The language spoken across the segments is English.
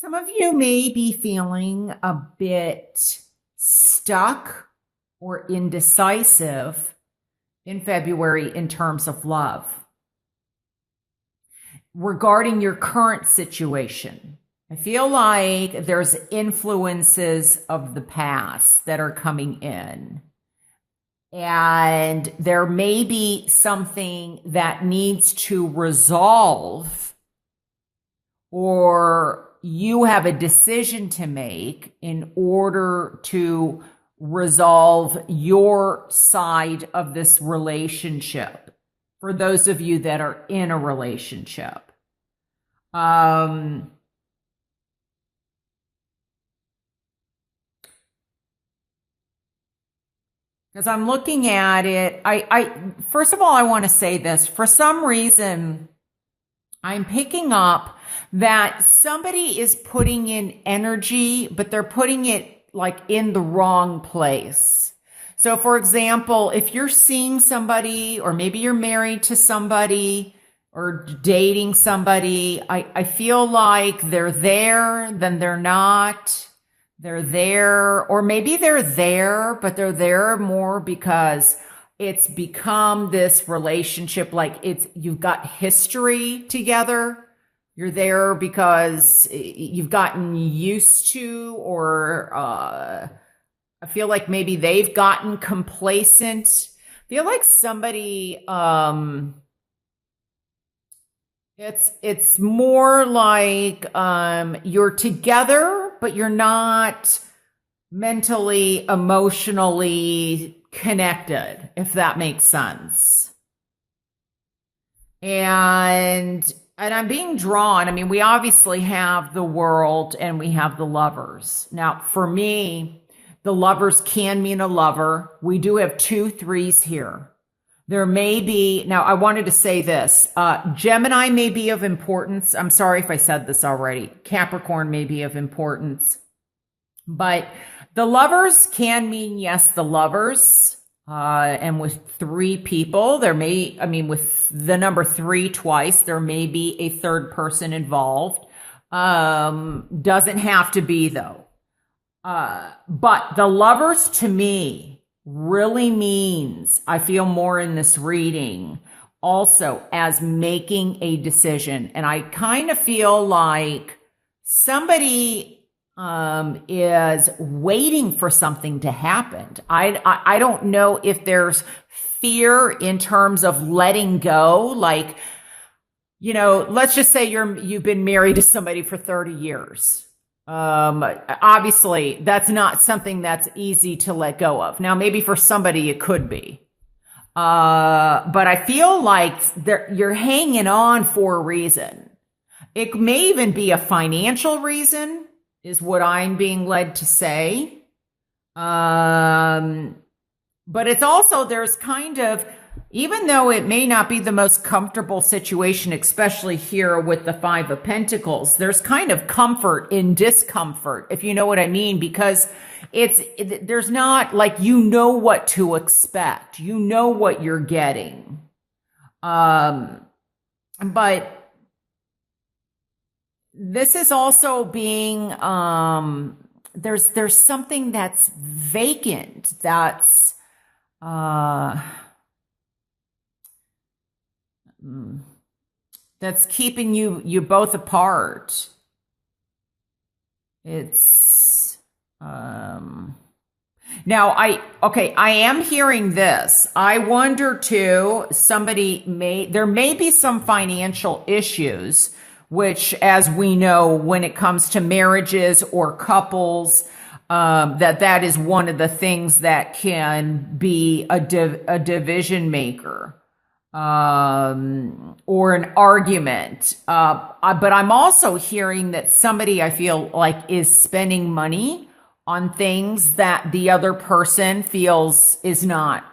Some of you may be feeling a bit stuck or indecisive in February in terms of love regarding your current situation. I feel like there's influences of the past that are coming in. And there may be something that needs to resolve, or you have a decision to make in order to resolve your side of this relationship. For those of you that are in a relationship, because I'm looking at it, I first of all, I want to say this. For some reason, I'm picking up that somebody is putting in energy, but they're putting it like in the wrong place. So for example, if you're seeing somebody, or maybe you're married to somebody or dating somebody, I feel like they're there, then they're not. They're there, or maybe they're there, but they're there more because it's become this relationship, like you've got history together. You're there because you've gotten used to, or I feel like maybe they've gotten complacent. I feel like somebody, it's more like you're together, but you're not mentally, emotionally connected, if that makes sense. And I'm being drawn. I mean, we obviously have the world and we have the lovers. Now, for me, the lovers can mean a lover. We do have 2 3s here. There may be, now I wanted to say this, Gemini may be of importance. I'm sorry if I said this already. Capricorn may be of importance. But the lovers can mean, yes, the lovers. And with 3 people, there may, I mean, with the number 3 twice, there may be a third person involved. Doesn't have to be though. But the lovers to me really means, I feel more in this reading, also as making a decision. And I kind of feel like somebody is waiting for something to happen. I don't know if there's fear in terms of letting go. Like, you know, let's just say you've been married to somebody for 30 years. Obviously that's not something that's easy to let go of. Now, maybe for somebody it could be. But I feel like you're hanging on for a reason. It may even be a financial reason, is what I'm being led to say. But it's also, there's kind of, even though it may not be the most comfortable situation, especially here with the 5 of Pentacles, there's kind of comfort in discomfort, if you know what I mean, because there's not like, you know what to expect. You know what you're getting. But this is also being, there's something that's vacant, that's, that's keeping you both apart. It's, now I am hearing this. I wonder too, there may be some financial issues, which, as we know, when it comes to marriages or couples, that is one of the things that can be a division maker, or an argument. But I'm also hearing that somebody, I feel like, is spending money on things that the other person feels is not,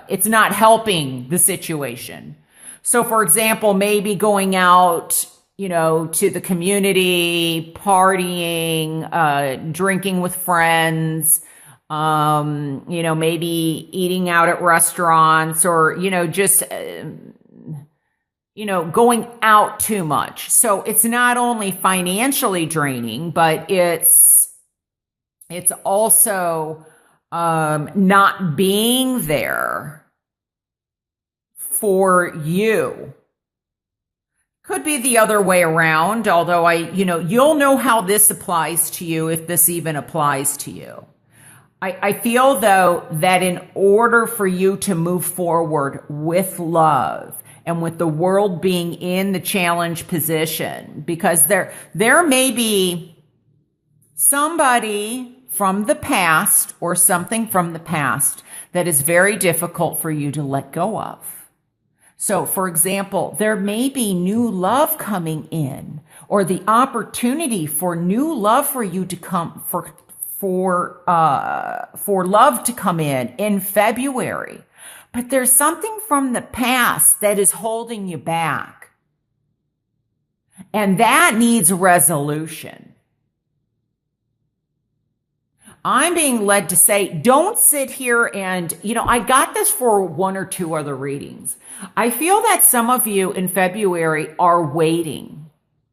it's not helping the situation. So for example, maybe going out, you know, to the community, partying, drinking with friends, you know, maybe eating out at restaurants, or, you know, just, going out too much. So it's not only financially draining, but it's also not being there for you. Could be the other way around, although you'll know how this applies to you if this even applies to you. I feel though that in order for you to move forward with love and with the world being in the challenge position, because there may be somebody from the past or something from the past that is very difficult for you to let go of. So, for example, there may be new love coming in, or the opportunity for new love for you to come for love to come in February. But there's something from the past that is holding you back, and that needs resolution. I'm being led to say, don't sit here and, I got this for one or two other readings. I feel that some of you in February are waiting.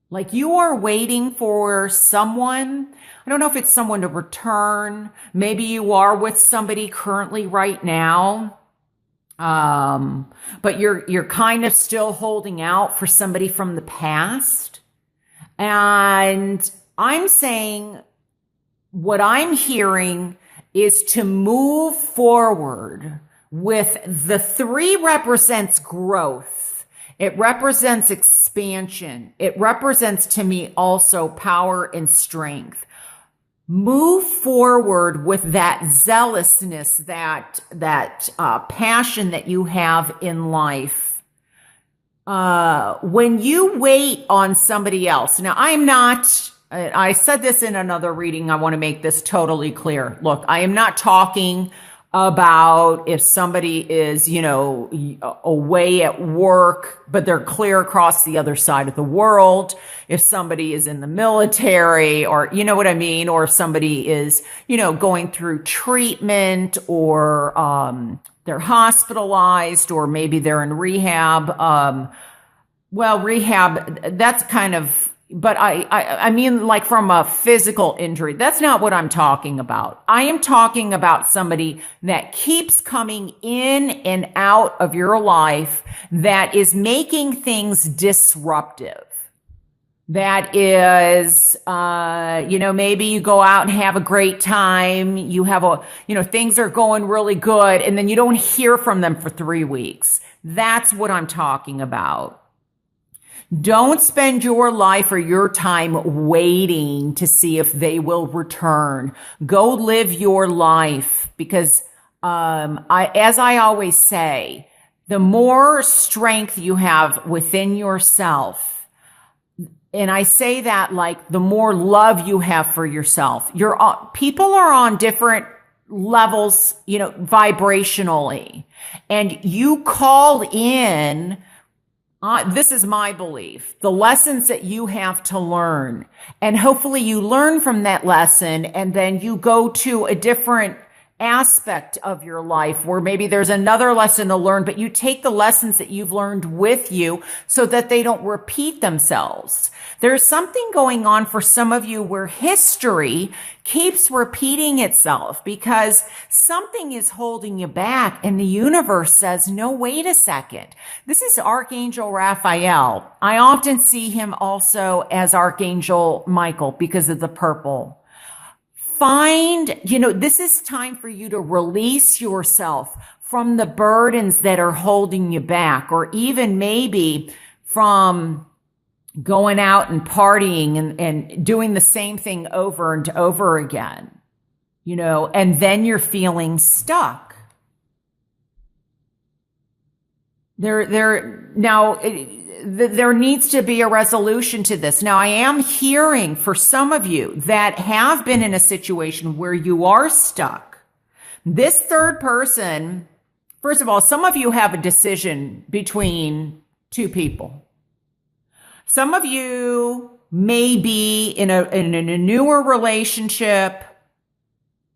Like you are waiting for someone. I don't know if it's someone to return. Maybe you are with somebody currently right now. But you're kind of still holding out for somebody from the past. And I'm saying, what I'm hearing is to move forward with the 3 represents growth. It represents expansion. It represents to me also power and strength. Move forward with that zealousness, that passion that you have in life. When you wait on somebody else, now I said this in another reading. I want to make this totally clear. Look, I am not talking about if somebody is, away at work, but they're clear across the other side of the world. If somebody is in the military, or, you know what I mean? Or if somebody is, going through treatment, or they're hospitalized, or maybe they're in rehab. Rehab, that's kind of, but I mean, like from a physical injury, that's not what I'm talking about. I am talking about somebody that keeps coming in and out of your life, that is making things disruptive. That is, maybe you go out and have a great time. You have things are going really good, and then you don't hear from them for 3 weeks. That's what I'm talking about. Don't spend your life or your time waiting to see if they will return. Go live your life, because as I always say, the more strength you have within yourself, and I say that like the more love you have for yourself, people are on different levels, vibrationally, and you call in. This is my belief, the lessons that you have to learn. And hopefully you learn from that lesson, and then you go to a different aspect of your life where maybe there's another lesson to learn, but you take the lessons that you've learned with you so that they don't repeat themselves. There's something going on for some of you where history keeps repeating itself because something is holding you back, and the universe says, no, wait a second. This is Archangel Raphael. I often see him also as Archangel Michael because of the purple. This is time for you to release yourself from the burdens that are holding you back, or even maybe from going out and partying and doing the same thing over and over again, and then you're feeling stuck. There needs to be a resolution to this. Now, I am hearing for some of you that have been in a situation where you are stuck. This third person, first of all, some of you have a decision between 2 people. Some of you may be in a newer relationship,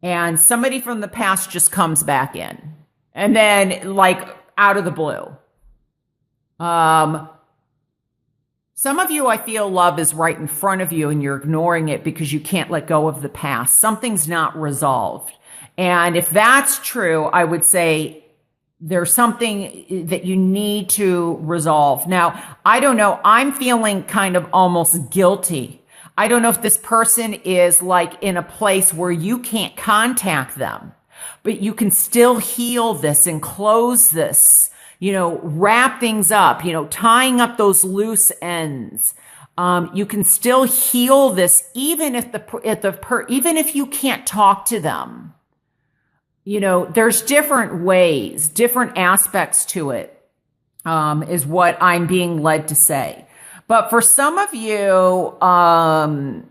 and somebody from the past just comes back in, and then like out of the blue. Some of you, I feel love is right in front of you and you're ignoring it because you can't let go of the past. Something's not resolved. And if that's true, I would say there's something that you need to resolve. Now, I don't know. I'm feeling kind of almost guilty. I don't know if this person is like in a place where you can't contact them, but you can still heal this and close this, wrap things up, tying up those loose ends. You can still heal this even if even if you can't talk to them. There's different ways, different aspects to it, is what I'm being led to say. But for some of you, I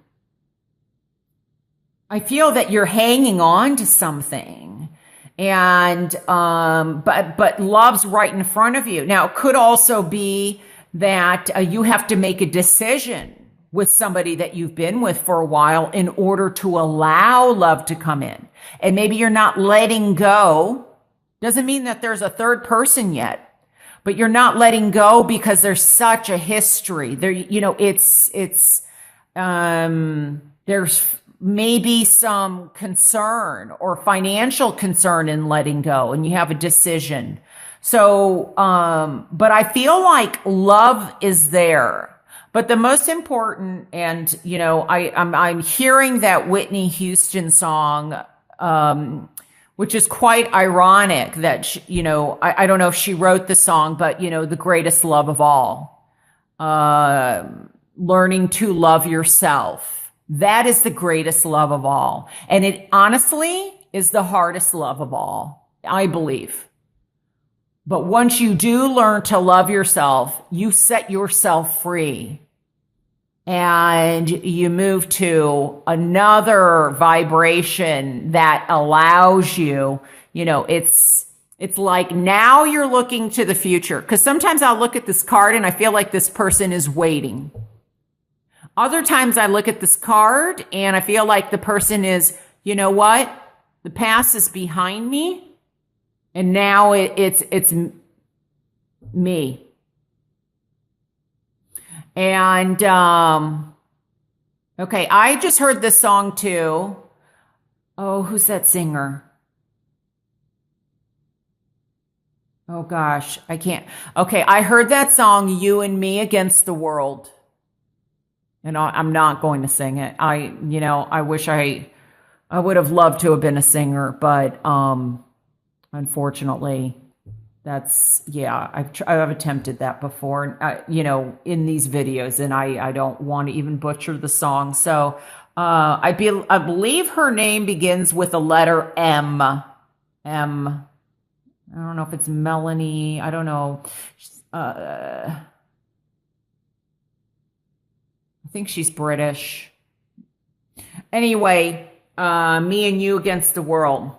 feel that you're hanging on to something, and but love's right in front of you. Now, it could also be that you have to make a decision with somebody that you've been with for a while in order to allow love to come in. And maybe you're not letting go. Doesn't mean that there's a third person yet, but you're not letting go because there's such a history there. There's maybe some concern or financial concern in letting go, and you have a decision. So, but I feel like love is there. But the most important, and I'm hearing that Whitney Houston song, which is quite ironic that I don't know if she wrote the song, but the greatest love of all, learning to love yourself. That is the greatest love of all, and it honestly is the hardest love of all, I believe. But once you do learn to love yourself, you set yourself free and you move to another vibration that allows you, it's like now you're looking to the future. Because sometimes I'll look at this card and I feel like this person is waiting. Other times I look at this card and I feel like the person is, you know what? The past is behind me. And now it's me. And, okay, I just heard this song too. Oh, who's that singer? Oh gosh, I can't. Okay, I heard that song, You and Me Against the World. And I'm not going to sing it. I wish I would have loved to have been a singer, but, unfortunately, I've attempted that before, in these videos, and I don't want to even butcher the song. So, I believe her name begins with the letter M. M. I don't know if it's Melanie. I don't know. I think she's British. Anyway, Me and You Against the World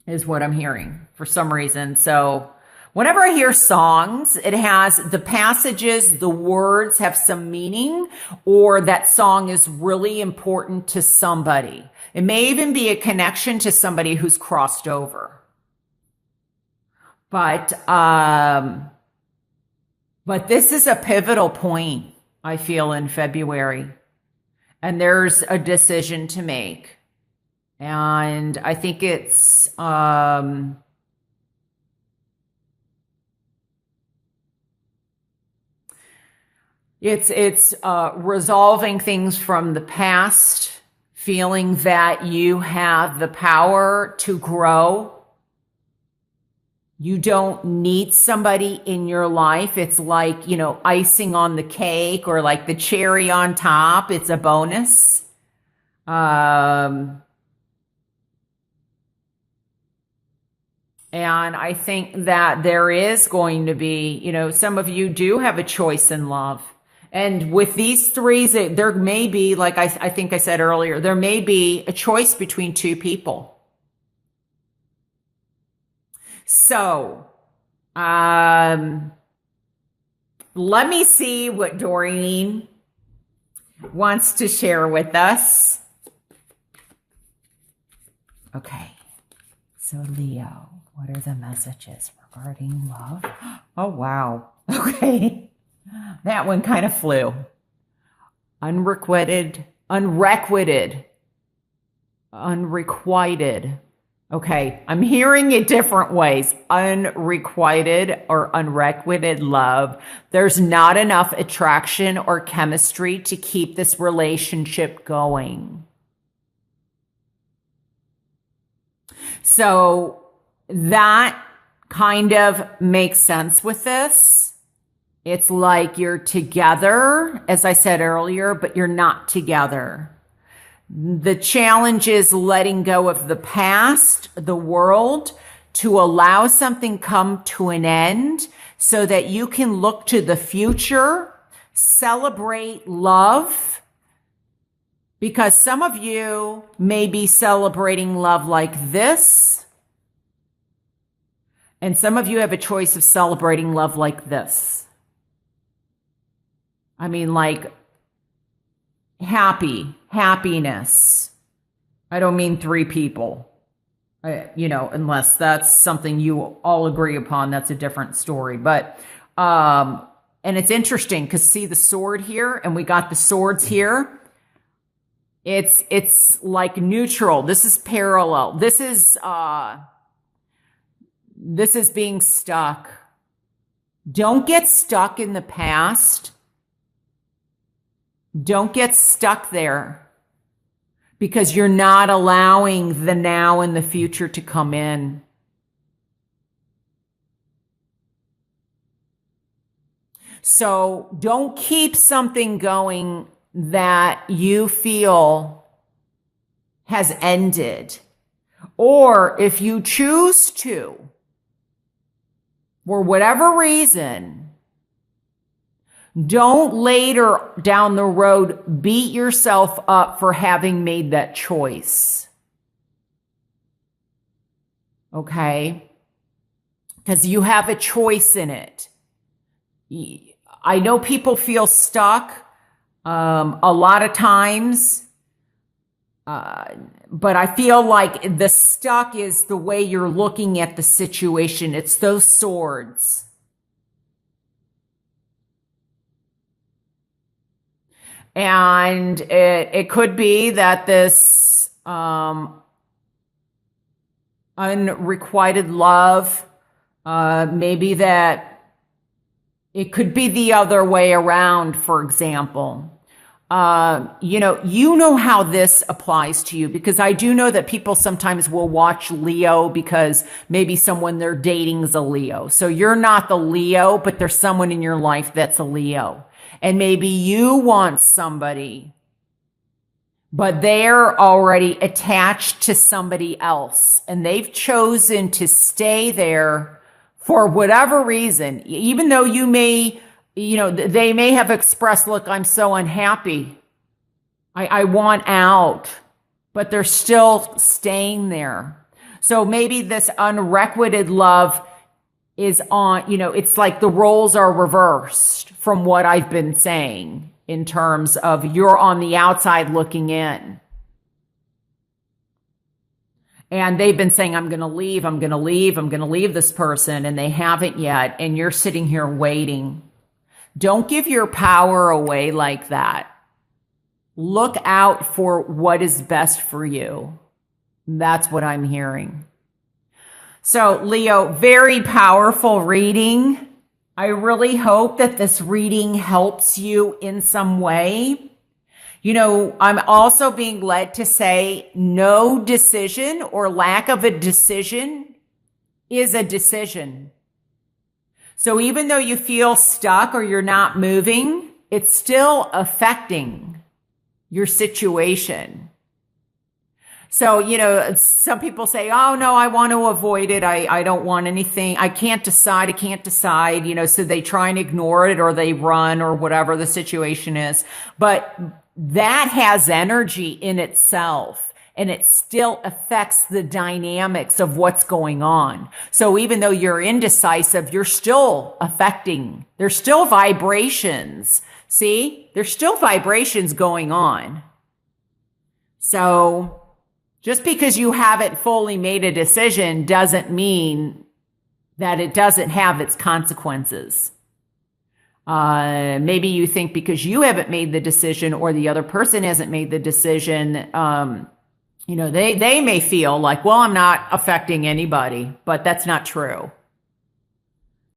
is what I'm hearing for some reason. So whenever I hear songs, it has the passages, the words have some meaning, or that song is really important to somebody. It may even be a connection to somebody who's crossed over. But this is a pivotal point, I feel, in February. And there's a decision to make. And I think it's resolving things from the past, feeling that you have the power to grow. You don't need somebody in your life. It's like, icing on the cake or like the cherry on top. It's a bonus. And I think that there is going to be, some of you do have a choice in love. And with these three, there may be, like I think I said earlier, there may be a choice between two people. So, let me see what Doreen wants to share with us. Okay. So, Leo, what are the messages regarding love? Oh, wow. Okay. That one kind of flew. Unrequited, unrequited. Okay, I'm hearing it different ways. Unrequited or unrequited love. There's not enough attraction or chemistry to keep this relationship going. So that kind of makes sense with this. It's like you're together, as I said earlier, but you're not together. The challenge is letting go of the past, the world, to allow something come to an end so that you can look to the future, celebrate love, because some of you may be celebrating love like this, and some of you have a choice of celebrating love like this. I mean, like happiness. I don't mean three people, unless that's something you all agree upon. That's a different story. But, and it's interesting because see the sword here, and we got the swords here. It's like neutral. This is parallel. This is being stuck. Don't get stuck in the past. Don't get stuck there because you're not allowing the now and the future to come in. So don't keep something going that you feel has ended. Or if you choose to, for whatever reason, don't later down the road beat yourself up for having made that choice. Okay? Because you have a choice in it. I know people feel stuck a lot of times, but I feel like the stuck is the way you're looking at the situation. It's those swords. And it could be that this unrequited love, maybe that it could be the other way around, for example. You know how this applies to you, because I do know that people sometimes will watch Leo because maybe someone they're dating is a Leo. So you're not the Leo, but there's someone in your life that's a Leo. And maybe you want somebody, but they're already attached to somebody else and they've chosen to stay there for whatever reason, even though you may, they may have expressed, look, I'm so unhappy. I want out, but they're still staying there. So maybe this unrequited love is on, it's like the roles are reversed from what I've been saying in terms of you're on the outside looking in. And they've been saying, I'm going to leave this person, and they haven't yet. And you're sitting here waiting. Don't give your power away like that. Look out for what is best for you. That's what I'm hearing. So, Leo, very powerful reading. I really hope that this reading helps you in some way. I'm also being led to say no decision or lack of a decision is a decision. So even though you feel stuck or you're not moving, it's still affecting your situation. So, some people say, oh, no, I want to avoid it. I don't want anything. I can't decide. So they try and ignore it or they run or whatever the situation is. But that has energy in itself and it still affects the dynamics of what's going on. So even though you're indecisive, you're still affecting. There's still vibrations. See, there's still vibrations going on. So just because you haven't fully made a decision doesn't mean that it doesn't have its consequences. Maybe you think because you haven't made the decision or the other person hasn't made the decision, they may feel like, well, I'm not affecting anybody, but that's not true.